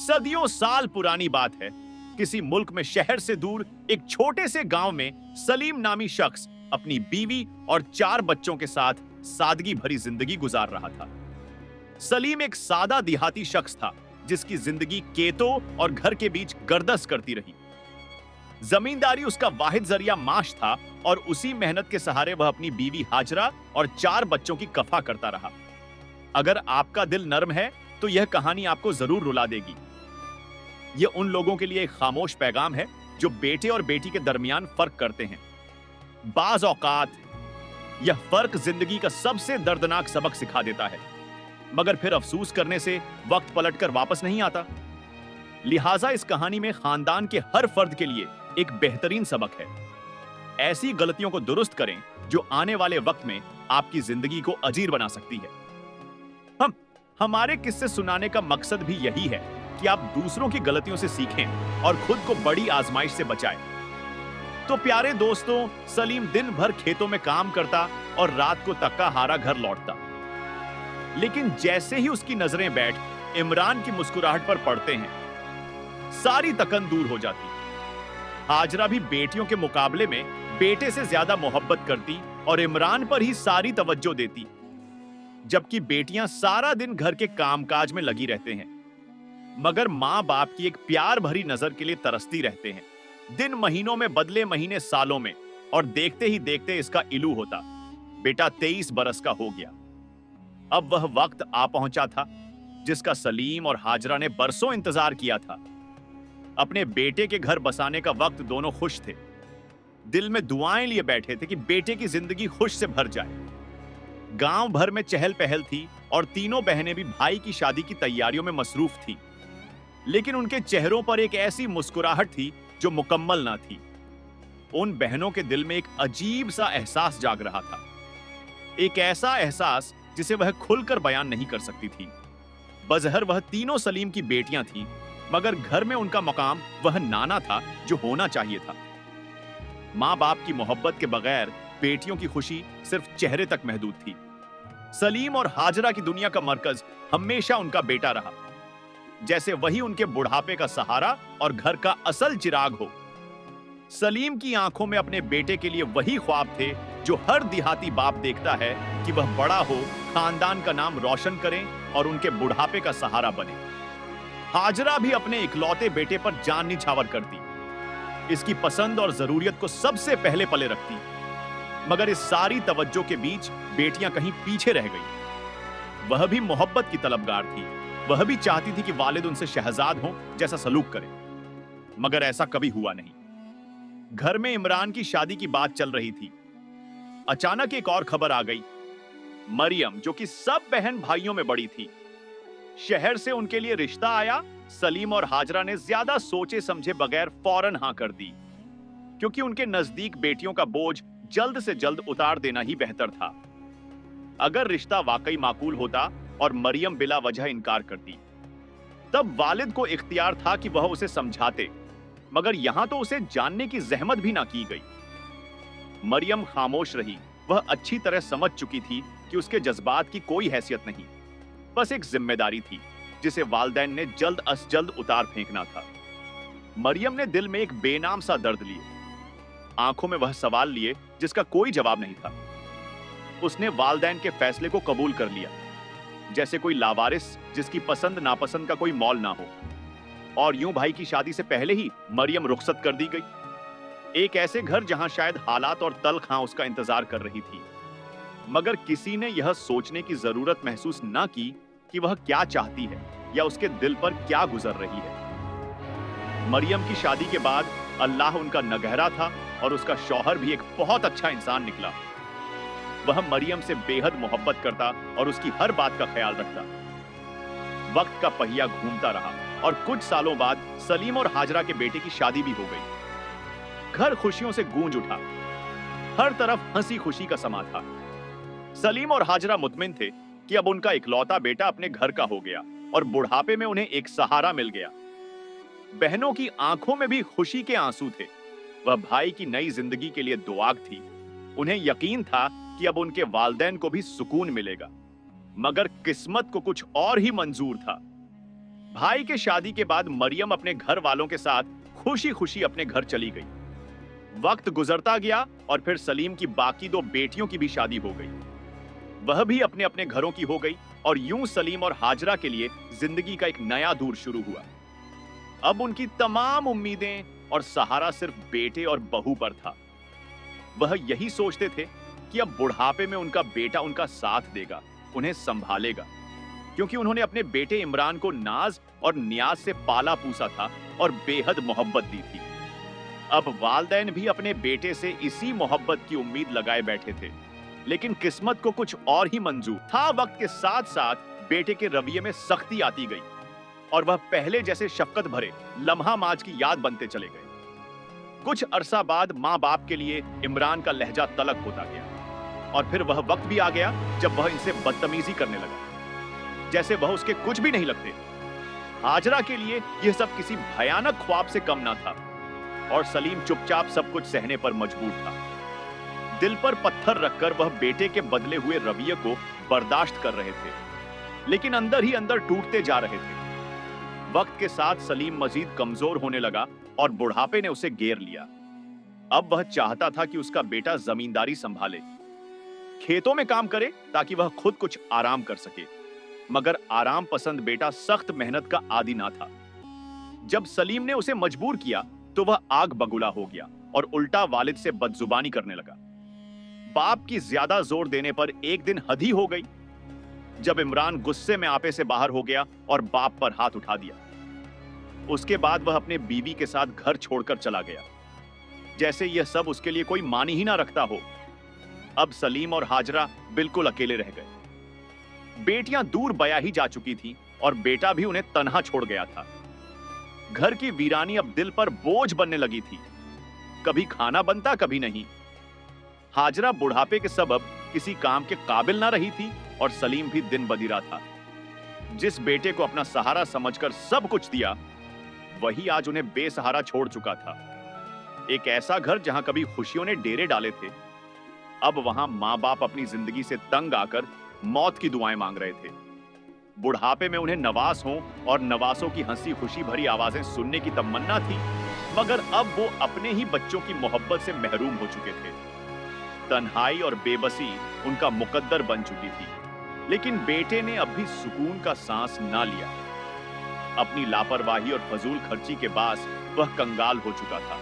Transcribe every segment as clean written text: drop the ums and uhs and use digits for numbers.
सदियों साल पुरानी बात है। किसी मुल्क में शहर से दूर एक छोटे से गांव में सलीम नामी शख्स अपनी बीवी और 4 बच्चों के साथ सादगी भरी जिंदगी गुजार रहा था। सलीम एक सादा देहाती शख्स था जिसकी जिंदगी खेतों और घर के बीच गर्दश करती रही। जमींदारी उसका वाहिद जरिया माश था और उसी मेहनत के सहारे वह अपनी बीवी हाजरा और 4 बच्चों की कफा करता रहा। अगर आपका दिल नर्म है तो यह कहानी आपको जरूर रुला देगी। यह उन लोगों के लिए एक खामोश पैगाम है जो बेटे और बेटी के दरमियान फर्क करते हैं। बाज औकात यह फर्क जिंदगी का सबसे दर्दनाक सबक सिखा देता है, मगर फिर अफसोस करने से वक्त पलटकर वापस नहीं आता। लिहाजा इस कहानी में खानदान के हर फर्द के लिए एक बेहतरीन सबक है। ऐसी गलतियों को दुरुस्त करें जो आने वाले वक्त में आपकी जिंदगी को अजीर बना सकती है। हमारे किस्से सुनाने का मकसद भी यही है कि आप दूसरों की गलतियों से सीखें और खुद को बड़ी आजमाइश से बचाएं। तो प्यारे दोस्तों, सलीम दिन भर खेतों में काम करता और रात को तक्का हारा घर लौटता। लेकिन जैसे ही उसकी नजरें बैठ इमरान की मुस्कुराहट पर पड़ते हैं, सारी तकन दूर हो जाती। हाजरा भी बेटियों के मुकाबले में बेटे से ज्यादा मोहब्बत करती और इमरान पर ही सारी तवज्जो देती, जबकि बेटियां सारा दिन घर के कामकाज में लगी रहते हैं, मगर मां बाप की एक प्यार भरी नजर के लिए तरसती रहते हैं। दिन महीनों में बदले महीने सालों में, और देखते ही देखते इसका इलू होता। बेटा 23 बरस का हो गया। अब वह वक्त आ पहुंचा था जिसका सलीम और हाजरा ने बरसों इंतजार किया था। अपने बेटे के घर बसाने का वक्त दोनों खुश थे। दिल में दुआएं लिए बैठे थे कि बेटे की जिंदगी खुश से भर जाए। गांव भर में चहल पहल थी और तीनों बहनें भी भाई की शादी की तैयारियों में मसरूफ थी, लेकिन उनके चेहरों पर एक ऐसी मुस्कुराहट थी जो मुकम्मल ना थी। उन बहनों के दिल में एक अजीब सा एहसास जाग रहा था, एक ऐसा एहसास जिसे वह खुलकर बयान नहीं कर सकती थी। बज़हर वह तीनों सलीम की बेटियां थीं, मगर घर में उनका मकाम वह नाना था जो होना चाहिए था। मां बाप की मोहब्बत के बगैर बेटियों की खुशी सिर्फ चेहरे तक महदूद थी। सलीम और हाजरा की दुनिया का मरकज हमेशा उनका बेटा रहा, जैसे वही उनके बुढ़ापे का सहारा और घर का असल चिराग हो। सलीम की आंखों में अपने बेटे के लिए वही ख्वाब थे जो हर देहाती बाप देखता है कि वह बड़ा हो, खानदान का नाम रोशन करे और उनके बुढ़ापे का सहारा बने। हाजरा भी अपने इकलौते बेटे पर जान निछावर करती, इसकी पसंद और जरूरियत को सबसे पहले पले रखती, मगर इस सारी तवज्जो के बीच बेटियां कहीं पीछे रह गई। वह भी मोहब्बत की तलबगार थी। वह भी चाहती थी कि वालिद उनसे शहजाद हों जैसा सलूक करें, मगर ऐसा कभी हुआ नहीं। घर में इमरान की शादी की बात चल रही थी। अचानक एक और खबर आ गई। मरियम, जो कि सब बहन भाइयों में बड़ी थी, शहर से उनके लिए रिश्ता आया। सलीम और हाजरा ने ज्यादा सोचे समझे बगैर फौरन हां कर दी, क्योंकि उनके नजदीक बेटियों का बोझ जल्द से जल्द उतार देना ही बेहतर था। अगर रिश्ता वाकई माकूल होता और मरियम बिला वजह इनकार करती, तब वालिद को इख्तियार था कि वह उसे समझाते, मगर यहां तो उसे जानने की जहमत भी ना की गई। मरियम खामोश रही। वह अच्छी तरह समझ चुकी थी कि उसके जज्बात की कोई हैसियत नहीं, बस एक जिम्मेदारी थी जिसे वालिदैन ने जल्द अज जल्द उतार फेंकना था। मरियम ने दिल में एक बेनाम सा दर्द लिए, आंखों में वह सवाल लिए जिसका कोई जवाब नहीं था। उसने वालिदैन के फैसले को कबूल कर लिया, जैसे कोई लावारिस जिसकी पसंद नापसंद का कोई मौल ना हो। और यूं भाई की शादी से पहले ही मरियम रुखसत कर दी गई, एक ऐसे घर जहां शायद हालात और तलखां उसका इंतजार कर रही थी। मगर किसी ने यह सोचने की जरूरत महसूस ना की कि वह क्या चाहती है या उसके दिल पर क्या गुजर रही है। मरियम की शादी के बाद अल्लाह उनका नगहरा था और उसका शौहर भी एक बहुत अच्छा इंसान निकला। वह मरियम से बेहद मोहब्बत करता और उसकी हर बात का ख्याल रखता। वक्त का पहिया घूमता रहा और कुछ सालों बाद सलीम और हाजरा के बेटे की शादी भी हो गई। घर खुशियों से गूंज उठा, हर तरफ हंसी खुशी का समा था। सलीम और हाजरा मुतमिन थे कि अब उनका इकलौता बेटा अपने घर का हो गया और बुढ़ापे में उन्हें एक सहारा मिल गया। बहनों की आंखों में भी खुशी के आंसू थे। वह भाई की नई जिंदगी के लिए दुआग थी। उन्हें यकीन था कि अब उनके वालिदैन को भी सुकून मिलेगा, मगर किस्मत को कुछ और ही मंजूर था। भाई के शादी के बाद मरियम अपने घर वालों के साथ खुशी खुशी अपने घर चली गई। वक्त गुजरता गया और फिर सलीम की बाकी दो बेटियों की भी शादी हो गई। वह भी अपने अपने घरों की हो गई और यूं सलीम और हाजरा के लिए जिंदगी का एक नया दौर शुरू हुआ। अब उनकी तमाम उम्मीदें और सहारा सिर्फ बेटे और बहू पर था। वह यही सोचते थे कि अब बुढ़ापे में उनका बेटा उनका साथ देगा, उन्हें संभालेगा, क्योंकि उन्होंने अपने बेटे इमरान को नाज और नियाज से पाला पूसा था और बेहद मोहब्बत दी थी। अब वालदैन भी अपने बेटे से इसी मोहब्बत की उम्मीद लगाए बैठे थे, लेकिन किस्मत को कुछ और ही मंजूर था। वक्त के साथ साथ बेटे के रवैये में सख्ती आती गई और वह पहले जैसे शफकत भरे लम्हा माज की याद बनते चले गए। कुछ अरसा बाद माँ बाप के लिए इमरान का लहजा तलख होता गया और फिर वह वक्त भी आ गया जब वह इनसे बदतमीजी करने लगा, जैसे वह उसके कुछ भी नहीं लगते। हाजरा के लिए यह सब किसी भयानक ख्वाब से कम ना था और सलीम चुपचाप सब कुछ सहने पर मजबूर था। दिल पर पत्थर रखकर वह बेटे के बदले हुए रवैये को बर्दाश्त कर रहे थे, लेकिन अंदर ही अंदर टूटते जा रहे थे। वक्त के साथ सलीम मजीद कमजोर होने लगा और बुढ़ापे ने उसे घेर लिया। अब वह चाहता था कि उसका बेटा जमींदारी संभाले, खेतों में काम करे ताकि वह खुद कुछ आराम कर सके, मगर आराम पसंद बेटा सख्त मेहनत का आदी ना था। जब सलीम ने उसे मजबूर किया तो वह आग बगुला हो गया और उल्टा वालिद से बदजुबानी करने लगा। बाप की ज्यादा जोर देने पर एक दिन हद ही हो गई, जब इमरान गुस्से में आपे से बाहर हो गया और बाप पर हाथ उठा दिया। उसके बाद वह अपने बीवी के साथ घर छोड़कर चला गया, जैसे यह सब उसके लिए कोई मानी ही ना रखता हो। अब सलीम और हाजरा बिल्कुल अकेले रह गए। बेटियां दूर बया ही जा चुकी थी और बेटा भी उन्हें तन्हा छोड़ गया था। घर की वीरानी अब दिल पर बोझ बनने लगी थी। कभी खाना बनता, कभी नहीं। हाजरा बुढ़ापे के सबब किसी काम के काबिल ना रही थी और सलीम भी दिन बदिरा था। जिस बेटे को अपना सहारा समझकर सब कुछ दिया, वही आज उन्हें बेसहारा छोड़ चुका था। एक ऐसा घर जहां कभी खुशियों ने डेरे डाले थे, अब वहां माँ बाप अपनी जिंदगी से तंग आकर मौत की दुआएं मांग रहे थे। बुढ़ापे में उन्हें नवास हों और नवासों की हंसी खुशी भरी आवाजें सुनने की तमन्ना थी, मगर अब वो अपने ही बच्चों की मोहब्बत से महरूम हो चुके थे। तन्हाई और बेबसी उनका मुकद्दर बन चुकी थी, लेकिन बेटे ने अब भी सुकून का सांस ना लिया। अपनी लापरवाही और फजूल खर्ची के बास वह कंगाल हो चुका था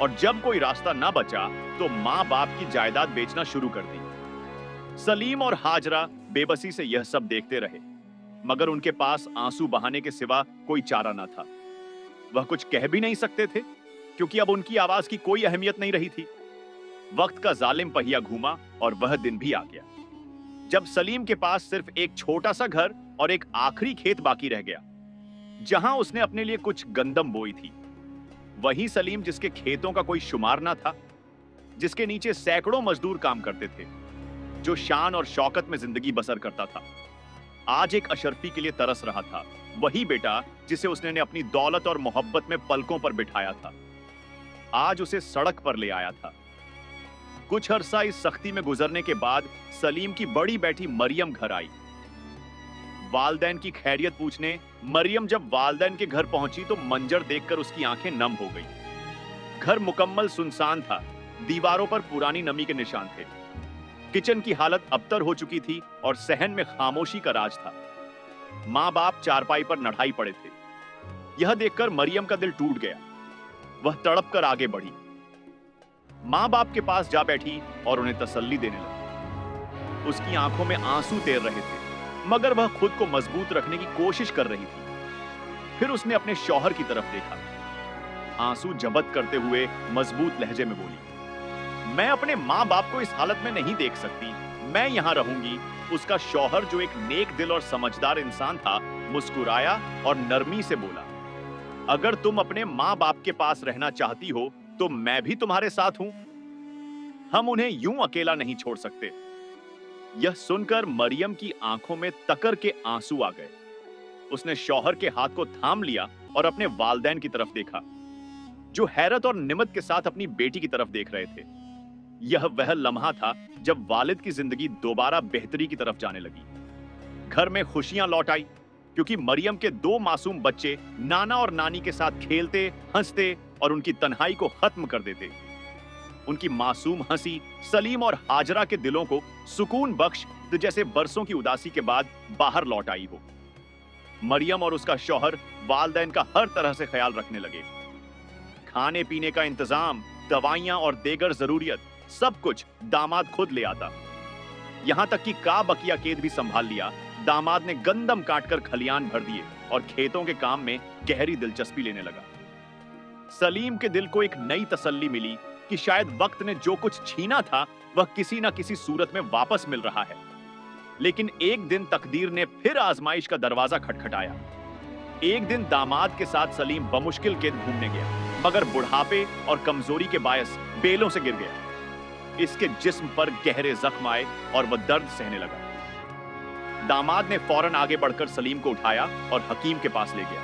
और जब कोई रास्ता ना बचा तो माँ बाप की जायदाद बेचना शुरू कर दी। सलीम और हाजरा बेबसी से यह सब देखते रहे, मगर उनके पास आंसू बहाने के सिवा कोई चारा ना था। वह कुछ कह भी नहीं सकते थे, क्योंकि अब उनकी आवाज की कोई अहमियत नहीं रही थी। वक्त का जालिम पहिया घूमा और वह दिन भी आ गया जब सलीम के पास सिर्फ एक छोटा सा घर और एक आखिरी खेत बाकी रह गया, जहां उसने अपने लिए कुछ गंदम बोई थी। वही सलीम जिसके खेतों का कोई शुमार ना था, जिसके नीचे सैकड़ों मजदूर काम करते थे, जो शान और शौकत में जिंदगी बसर करता था, आज एक अशरफी के लिए तरस रहा था। वही बेटा जिसे उसने अपनी दौलत और मोहब्बत में पलकों पर बिठाया था, आज उसे सड़क पर ले आया था। कुछ अरसा इस सख्ती में गुजरने के बाद सलीम की बड़ी बेटी मरियम घर आई। वालदैन की खैरियत पूछने मरियम जब वालदैन के घर पहुंची तो मंजर देखकर उसकी आंखें नम हो गई। घर मुकम्मल सुनसान था, दीवारों पर पुरानी नमी के निशान थे। किचन की हालत अबतर हो चुकी थी और सहन में खामोशी का राज था। माँ बाप चारपाई पर नढ़ाई पड़े थे। यह देखकर मरियम का दिल टूट गया। वह तड़प कर आगे बढ़ी, माँ बाप के पास जा बैठी और उन्हें तसल्ली देने लगी। उसकी आंखों में आंसू तैर रहे थे, मगर वह खुद को मजबूत रखने की कोशिश कर रही थी। फिर उसने अपने शौहर की तरफ देखा। आंसू जबत करते हुए मजबूत लहजे में बोली, मैं अपने माँ बाप को इस हालत में नहीं देख सकती, मैं यहां रहूंगी। उसका शौहर, जो एक नेक दिल और समझदार इंसान था, मुस्कुराया और नरमी से बोला, अगर तुम अपने माँ बाप के पास रहना चाहती हो तो मैं भी तुम्हारे साथ हूं। हम उन्हें यूं अकेला नहीं छोड़ सकते। यह सुनकर मरियम की आंखों में तकर के आंसू आ गए। उसने शौहर के हाथ को थाम लिया और अपने वालदैन की तरफ देखा, जो हैरत और निमत के साथ अपनी बेटी की तरफ देख रहे थे। यह वह लम्हा था जब वालिद की जिंदगी दोबारा बेहतरी की तरफ जाने लगी। घर में खुशियां लौट आई, क्योंकि मरियम के 2 मासूम बच्चे नाना और नानी के साथ खेलते, हंसते और उनकी तन्हाई को खत्म कर देते। उनकी मासूम हंसी सलीम और हाजरा के दिलों को सुकून बख्श, जैसे बरसों की उदासी के बाद बाहर लौट आई हो। मरियम और उसका शौहर वालदैन का हर तरह से ख्याल रखने लगे। खाने पीने का इंतजाम, दवाइयां और देगर जरूरियत, सब कुछ दामाद खुद ले आता। यहां तक कि का बकिया खेत भी संभाल लिया। दामाद ने गंदम काटकर खलियान भर दिए और खेतों के काम में गहरी दिलचस्पी लेने लगा। सलीम के दिल को एक नई तसल्ली मिली कि शायद वक्त ने जो कुछ छीना था वह किसी न किसी सूरत में वापस मिल रहा है। लेकिन एक दिन तकदीर ने फिर आजमाइश का दरवाजा खटखटाया। एक दिन दामाद के साथ सलीम बमुश्किल खेत घूमने गया, मगर बुढ़ापे और कमजोरी के बायस बेलों से गिर गया। इसके जिस्म पर गहरे जख्म आए और वह दर्द सहने लगा। दामाद ने फौरन आगे बढ़कर सलीम को उठाया और हकीम के पास ले गया,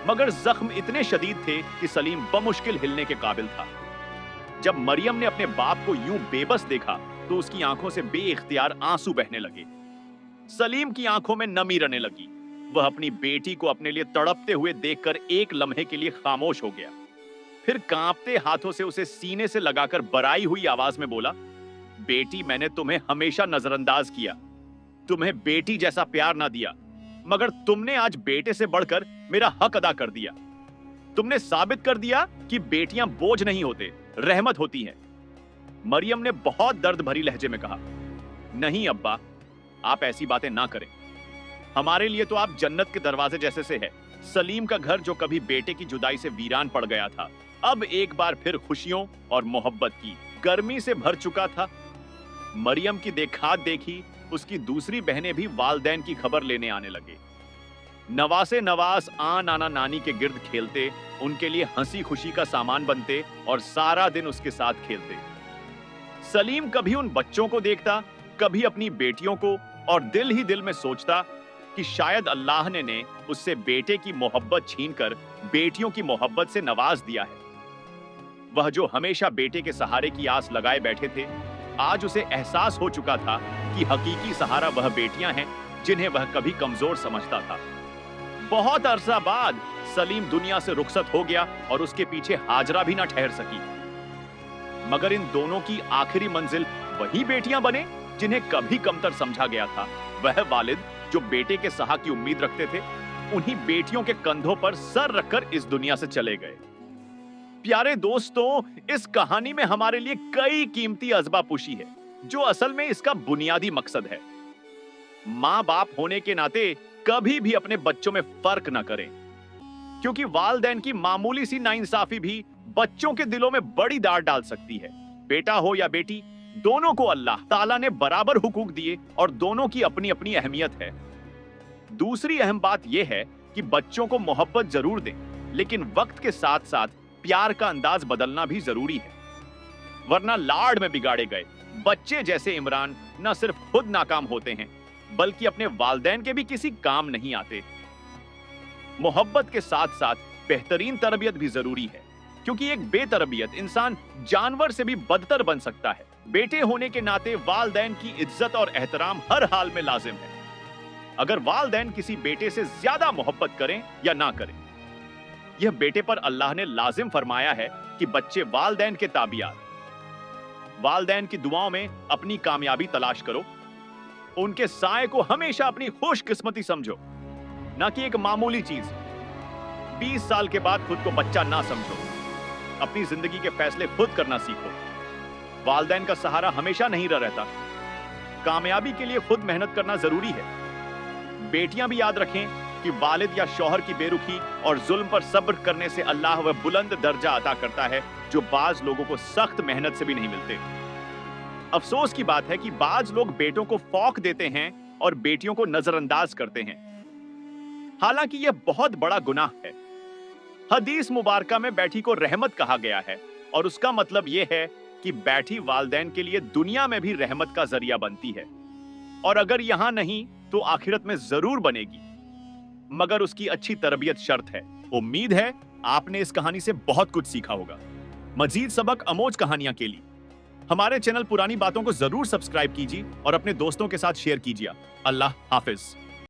मगर जख्म इतने शदीद थे कि सलीम बमुश्किल हिलने के काबिल था। जब मरियम ने अपने बाप को यूं बेबस देखा तो उसकी आंखों से बेइख्तियार आंसू बहने लगे। सलीम की आंखों में नमी रहने लगी। वह अपनी बेटी को अपने लिए तड़पते हुए देखकर एक लम्हे के लिए खामोश हो गया। फिर कांपते हाथों से उसे सीने से लगाकर बराई हुई आवाज में बोला, बेटी, मैंने तुम्हें हमेशा नजरअंदाज किया, तुम्हें बेटी जैसा प्यार ना दिया, मगर तुमने आज बेटे से बढ़कर मेरा हक अदा कर दिया। तुमने साबित कर दिया कि बेटियां बोझ नहीं होते, रहमत होती हैं। मरियम ने बहुत दर्द भरी लहजे में कहा, नहीं अब्बा, आप ऐसी बातें ना करें। हमारे लिए तो आप जन्नत के दरवाजे जैसे से है। सलीम का घर जो कभी बेटे की जुदाई से वीरान पड़ गया था, अब एक बार फिर खुशियों और मोहब्बत की गर्मी से भर चुका था। मरियम की देखात देखी उसकी दूसरी बहनें भी वालदैन की खबर लेने आने लगे। नवासे नवास नाना नानी के गिर्द खेलते, उनके लिए हंसी खुशी का सामान बनते और सारा दिन उसके साथ खेलते। सलीम कभी उन बच्चों को देखता, कभी अपनी बेटियों को, और दिल ही दिल में सोचता कि शायद अल्लाह ने उससे बेटे की मोहब्बत छीनकर बेटियों की मोहब्बत से नवाज दिया है। वह जो हमेशा बेटे के सहारे की आस लगाए बैठे थे, आज उसे एहसास हो चुका था कि हकीकी सहारा वह बेटियां हैं जिन्हें वह कभी कमजोर समझता था। बहुत अरसा बाद सलीम दुनिया से रुखसत हो गया और उसके पीछे हाजरा भी ना ठहर सकी। मगर इन दोनों की आखिरी मंजिल वही बेटियां बने जिन्हें कभी कमतर समझा गया था। वह वालिद जो बेटे के सहा की उम्मीद रखते थे, उन्हीं बेटियों के कंधों पर सर रखकर इस दुनिया से चले गए। प्यारे दोस्तों, इस कहानी में हमारे लिए कई कीमती अज़बा पुशी है, जो असल में इसका बुनियादी मकसद है। मां बाप होने के नाते कभी भी अपने बच्चों में फर्क न करें, क्योंकि वालदैन की मामूली सी नाइंसाफी भी बच्चों के दिलों में बड़ी दाग डाल सकती है। बेटा हो या बेटी, दोनों को अल्लाह ताला ने बराबर हुकूक दिए और दोनों की अपनी अपनी अहमियत है। दूसरी अहम बात यह है कि बच्चों को मोहब्बत जरूर दें, लेकिन वक्त के साथ साथ प्यार का अंदाज बदलना भी जरूरी है, वरना लाड़ में बिगाड़े गए बच्चे जैसे इमरान न सिर्फ खुद नाकाम होते हैं, बल्कि अपने वालदैन के भी किसी काम नहीं आते। मोहब्बत के साथ साथ बेहतरीन तरबियत भी जरूरी है, क्योंकि एक बेतरबियत इंसान जानवर से भी बदतर बन सकता है। बेटे होने के नाते वालदैन की इज्जत और एहतराम हर हाल में लाजिम है। अगर वालदैन किसी बेटे से ज्यादा मोहब्बत करें या ना करें, यह बेटे पर अल्लाह ने लाजिम फरमाया है कि बच्चे वालदैन के ताबियात। वालदैन की दुआओं में अपनी कामयाबी तलाश करो, उनके साए को हमेशा अपनी खुशकिस्मती समझो, ना कि एक मामूली चीज। 20 साल के बाद खुद को बच्चा ना समझो, अपनी जिंदगी के फैसले खुद करना सीखो। वालदैन का सहारा हमेशा नहीं रहता, कामयाबी के लिए खुद मेहनत करना जरूरी है। बेटियां भी याद रखें कि वालिद या शौहर की बेरुखी और जुल्म पर सब्र करने से अल्लाह वह बुलंद दर्जा अता करता है जो बाज लोगों को सख्त मेहनत से भी नहीं मिलते। अफसोस की बात है कि बाज लोग बेटों को फौक देते हैं और बेटियों को नजरअंदाज करते हैं, हालांकि यह बहुत बड़ा गुनाह है। हदीस मुबारका में बैठी को रहमत कहा गया है, और उसका मतलब यह है कि बैठी वालदैन के लिए दुनिया में भी रहमत का जरिया बनती है, और अगर यहां नहीं तो आखिरत में जरूर बनेगी, मगर उसकी अच्छी तरबियत शर्त है। उम्मीद है आपने इस कहानी से बहुत कुछ सीखा होगा। मजीद सबक अमोज कहानियां के लिए हमारे चैनल पुरानी बातों को जरूर सब्सक्राइब कीजिए और अपने दोस्तों के साथ शेयर कीजिए। अल्लाह हाफिज।